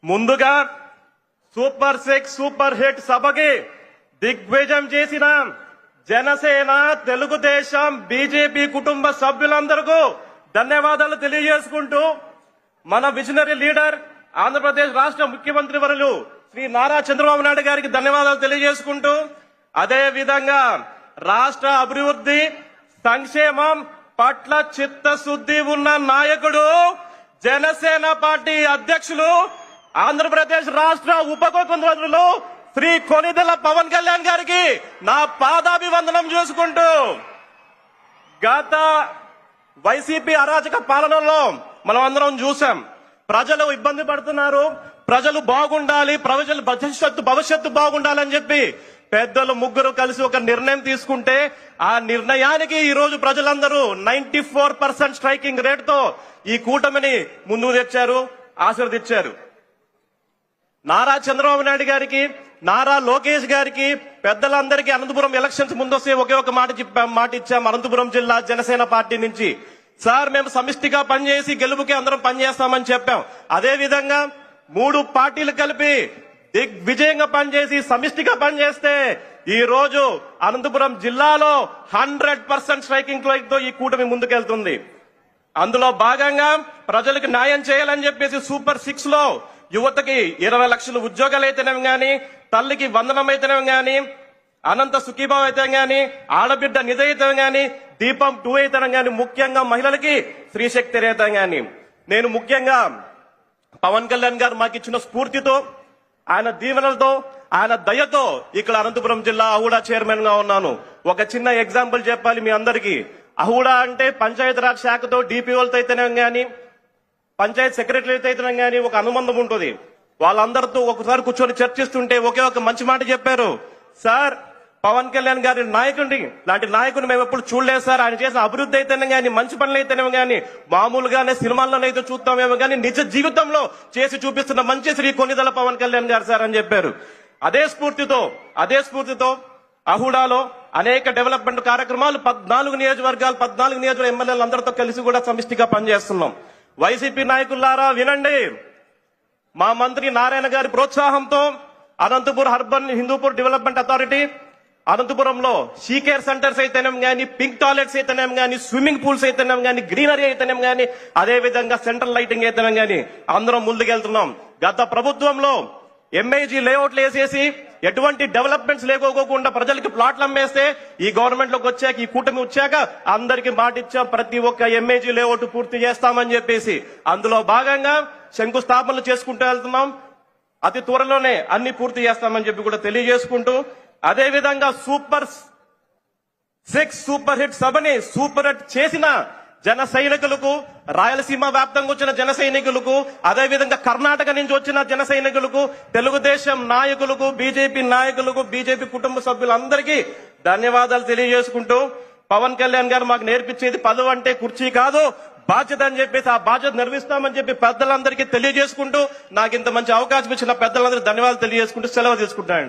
ముందుగా super 6 super hit సభకి దిగ్విజయం చేసిన జనసేన, తెలుగుదేశం, బీజేపీ కుటుంబ సభ్యులందరికీ ధన్యవాదాలు తెలియజేసుకుంటూ మన విజనరీ లీడర్ ఆంధ్రప్రదేశ్ రాష్ట్ర ముఖ్యమంత్రి వర్యులు శ్రీ నారా చంద్రబాబు నాయుడు గారికి ధన్యవాదాలు తెలియజేసుకుంటూ అదే విధంగా రాష్ట్ర అభివృద్ధి సంక్షేమం పట్ల చిత్తశుద్ధి ఉన్న నాయకుడు జనసేన పార్టీ అధ్యక్షులు ఆంధ్రప్రదేశ్ రాష్ట్ర ఉప ముఖ్యమంత్రులు శ్రీ కొనిదెల పవన్ కళ్యాణ్ గారికి నా పాదాభివందనం చేసుకుంటూ గత వైసీపీ అరాచక పాలనలో మనం అందరం చూసాం. ప్రజలు ఇబ్బంది పడుతున్నారు, ప్రజలు బాగుండాలి, ప్రజలు భవిష్యత్తు బాగుండాలని చెప్పి పెద్దలు ముగ్గురు కలిసి ఒక నిర్ణయం తీసుకుంటే ఆ నిర్ణయానికి ఈ రోజు ప్రజలందరూ 94% స్ట్రైకింగ్ రేట్ తో ఈ కూటమిని ముందుకు తెచ్చారు, ఆశీర్వదించారు. నారా చంద్రబాబు నాయుడు గారికి, నారా లోకేష్ గారికి, పెద్దలందరికీ అనంతపురం ఎలక్షన్స్ ముందు వస్తే ఒకే ఒక మాట ఇచ్చాం అనంతపురం జిల్లా జనసేన పార్టీ నుంచి. సార్ మేము సమిష్టిగా పనిచేసి గెలుపుకి అందరం పనిచేస్తామని చెప్పాం. అదే విధంగా 3 పార్టీలు కలిపి దిగ్విజయంగా పనిచేసి సమిష్టిగా పనిచేస్తే ఈ రోజు అనంతపురం జిల్లాలో 100% స్ట్రైకింగ్ తో ఈ కూటమి ముందుకెళ్తుంది. అందులో భాగంగా ప్రజలకు న్యాయం చేయాలని చెప్పేసి సూపర్ 6 లో యువతకి 20 లక్షల ఉద్యోగాలు అయితేనేం గాని, తల్లికి వందనం అయితేనేం గాని, అనంత సుఖీభావం అయితే గాని, ఆడబిడ్డ నిధి అయితే గాని, దీపం 2 అయితేనే గాని, ముఖ్యంగా మహిళలకి స్త్రీశక్తి రేత గాని, నేను ముఖ్యంగా పవన్ కళ్యాణ్ గారు మాకు ఇచ్చిన స్ఫూర్తితో, ఆయన దీవెనలతో, ఆయన దయతో ఇక్కడ అనంతపురం జిల్లా అహూడా చైర్మన్ గా ఉన్నాను. ఒక చిన్న ఎగ్జాంపుల్ చెప్పాలి మీ అందరికీ. అహూడా అంటే పంచాయతీరాజ్ శాఖతో డిపిఓలతో అయితేనే గాని, పంచాయత్ సెక్రటరీతో అయితేనే గాని ఒక అనుబంధం ఉంటుంది. వాళ్ళందరితో ఒకసారి కూర్చొని చర్చిస్తుంటే ఒకే ఒక మంచి మాట చెప్పారు. సార్, పవన్ కళ్యాణ్ గారి నాయకుడిని లాంటి నాయకుడిని మేము ఎప్పుడు చూడలేదు సార్. ఆయన చేసిన అభివృద్ధి అయితేనే గానీ, మంచి పనులు అయితేనేమో గానీ, మామూలుగానే సినిమాల్లోనైతే చూస్తామేమో గానీ నిజ జీవితంలో చేసి చూపిస్తున్న మంచి శ్రీ కొనిదెల పవన్ కళ్యాణ్ గారు సార్ అని చెప్పారు. అదే స్ఫూర్తితో అహుడాలో అనేక డెవలప్మెంట్ కార్యక్రమాలు 14 నియోజకవర్గ ఎమ్మెల్యేలు అందరితో కలిసి కూడా సమిష్టిగా పనిచేస్తున్నాం. వైసీపీ నాయకులారా వినండి. మా మంత్రి నారాయణ గారి ప్రోత్సాహంతో Anantapur urban Hindupur development authority అనంతపురంలో షీకేర్ సెంటర్స్ అయితేనేం గానీ, పింక్ టాయిలెట్స్ అయితేనేం గానీ, స్విమ్మింగ్ పూల్స్ అయితేనేం గానీ, గ్రీనరీ అయితేనేం గానీ, అదే విధంగా సెంట్రల్ లైటింగ్ అయితేనేం గానీ అందరం ముందుకెళ్తున్నాం. గత ప్రభుత్వంలో ఎంఐజీ లేఅవుట్లు వేసేసి ఎటువంటి డెవలప్మెంట్స్ లేకోకుండా ప్రజలకి ప్లాట్లు అమ్మేస్తే ఈ గవర్నమెంట్ లోకి వచ్చాక, ఈ కూటమి వచ్చాక అందరికి మాటిచ్చాం ప్రతి ఒక్క ఎంఐజీ లేఅవుట్ పూర్తి చేస్తామని చెప్పేసి. అందులో భాగంగా శంకుస్థాపనలు చేసుకుంటూ వెళ్తున్నాం. అతి త్వరలోనే అన్ని పూర్తి చేస్తామని చెప్పి కూడా తెలియజేసుకుంటూ, అదే విధంగా సూపర్ 6 సూపర్ హిట్ సభని సూపర్ హిట్ చేసిన జన సైనికులకు, రాయలసీమ వ్యాప్తంగా వచ్చిన జన సైనికులకు, అదే విధంగా కర్ణాటక నుంచి వచ్చిన జన సైనికులకు, తెలుగుదేశం నాయకులకు, బీజేపీ నాయకులకు, బీజేపీ కుటుంబ సభ్యులందరికీ ధన్యవాదాలు తెలియజేసుకుంటూ, పవన్ కళ్యాణ్ గారు మాకు నేర్పించేది పదవి అంటే కుర్చీ కాదు, బాధ్యత అని చెప్పేసి ఆ బాధ్యత నిర్వహిస్తామని చెప్పి పెద్దలందరికీ తెలియజేసుకుంటూ, నాకు ఇంత మంచి అవకాశం ఇచ్చిన పెద్దలందరికీ ధన్యవాదాలు తెలియజేసుకుంటూ సెలవు తీసుకుంటానండి.